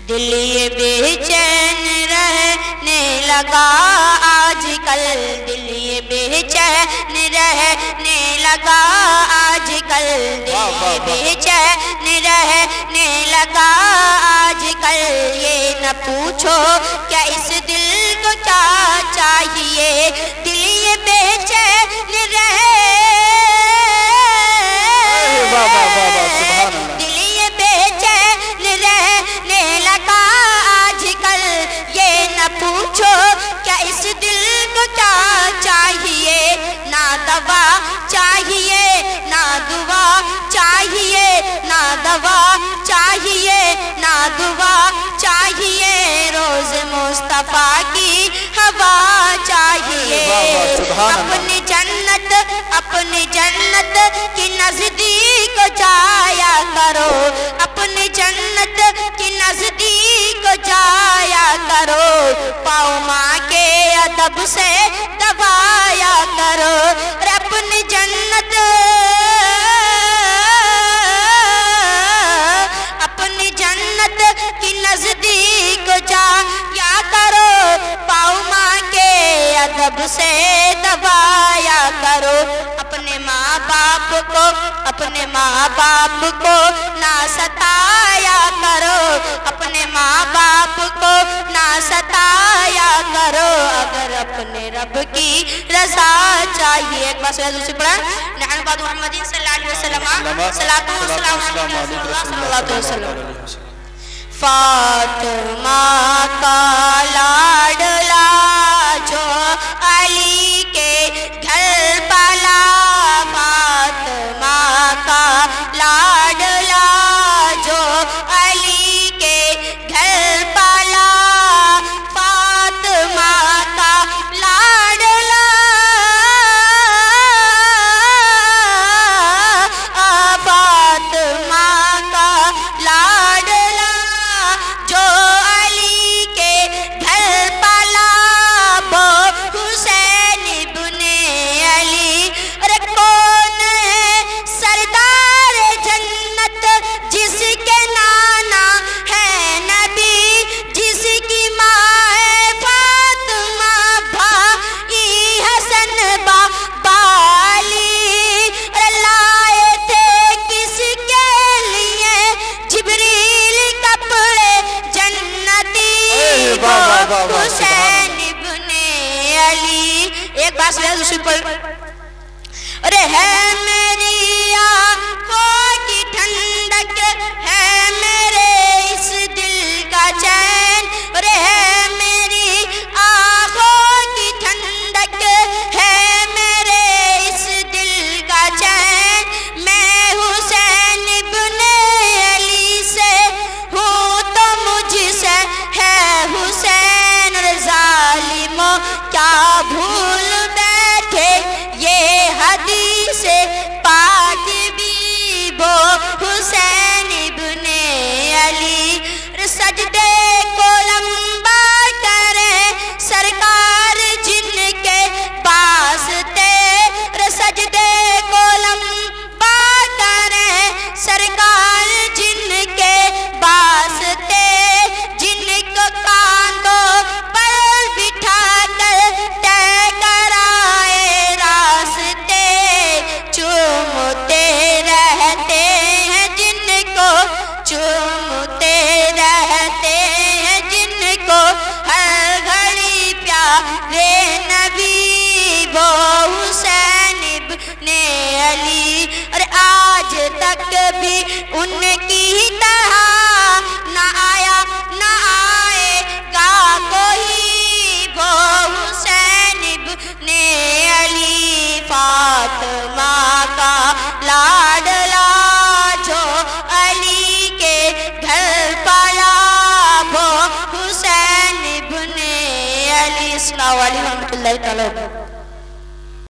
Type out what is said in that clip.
دل یہ بے چین رہنے لگا آج کل، دل یہ بے چین رہنے لگا آج کل، دل یہ بے چین رہنے لگا آج کل۔ یہ نہ پوچھو کیا اس دل کو کیا چاہیے، دل یہ بے چین دل یہ بے چین رہنے لگا آج کل۔ یہ نہ پوچھو کیا اس دل کو کیا چاہیے، نہ دوا چاہیے نہ دعا چاہیے، نہ دوا چاہیے نہ دعا چاہیے، روز مصطفیٰ کی ہوا چاہیے۔ اپنی جنت کی نزدیک جایا کرو، اپنی جنت کی نزدیک جایا کرو، پاؤں ماں کے ادب سے دبایا کرو، اور اپنی جنت کی نزدیک جایا کرو، پاؤں ماں کے ادب سے دبایا کرو۔ اپنے ماں باپ کو نہ ستایا کرو، اپنے ماں باپ کو نہ ستایا کرو، اگر اپنے رب کی رضا چاہیے۔ ایک بار سورہ دوسری پڑھا، نحن بعد محمد صلی اللہ علیہ وسلم صلاۃ و سلام علیہ صلی اللہ علیہ وسلم۔ فاطمہ کا لاڈلا جو علی کے گھر پلا، فاطمہ کا لاڈلا جو علی کے گھر پلا، فاطمہ کا لاڈلا، فاطمہ کا لاڈلا جو علی کے گھر پلا، وہ حسین ابن علی۔ اور کون ہے سردار جنت جس کے نانا ہے نبی، جس کی ماں ہے فاطمہ، بھائی حسن بابا علی، لائے تھے کس کے لیے جبریل کپڑے جنتی، وہ حسین ابن علی۔ ایک بات سورہ دوسری پڑھ، ارے ہے میری آنکھوں کی ٹھنڈک، ہے میرے اس دل کا چین، ارے ہے میری آنکھوں کی ٹھنڈک، ہے میرے اس دل کا چین، میں حسین ابن علی سے ہوں تو مجھ سے ہے حسین، اور ظالموں کیا بھول بیٹھے یہ حدیث پاک بھی، وہ حسین ابن علی۔ سجدے کو لمبا کریں سرکار جن کے واسطے، سجدے کو لمبا کریں سرکار جن کے واسطے، جن کو کاندھوں پر بٹھا کر طے کرائے راستے، چومتے رہتے ہیں جن کو، چومتے رہتے ہیں جن کو، ہر گھڑی پیارے نبی، وہ حسین ابن علی۔ اور آج تک بھی ان کی طرح نہ آیا نہ آئے گا کوئی، وہ حسین ابن علی۔ فاطمہ کا لاڈلا جو علی کے گھر پلا، وہ حسین ابن علی۔ السلام علیکم ورحمۃ اللہ تعالیٰ۔